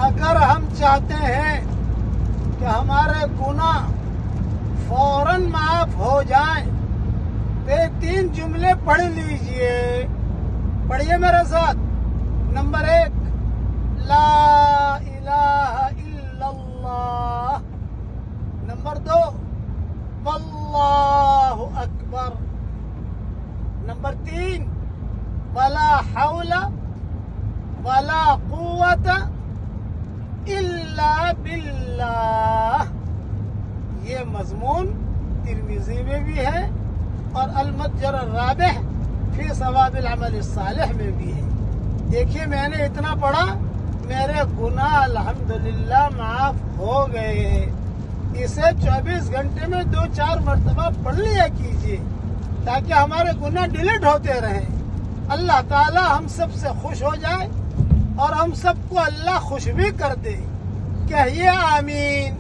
اگر ہم چاہتے ہیں کہ ہمارے گناہ فوراً معاف ہو جائیں تو 3 جملے پڑھ لیجئے. پڑھیے میرے ساتھ. نمبر 1 لا الہ الا اللہ. نمبر 2 واللہ اکبر. نمبر 3 ولا حول ولا قوت الا باللہ. یہ مضمون ترمذی میں بھی ہے اور المتجر الرابح فی ثواب العمل الصالح میں بھی ہے. دیکھیے میں نے اتنا پڑھا، میرے گناہ الحمدللہ معاف ہو گئے. اسے 24 گھنٹے میں 2-4 مرتبہ پڑھ لیا کیجیے تاکہ ہمارے گناہ ڈیلیٹ ہوتے رہیں. اللہ تعالی ہم سب سے خوش ہو جائے اور ہم سب کو اللہ خوش بھی کر دے. کہیے آمین.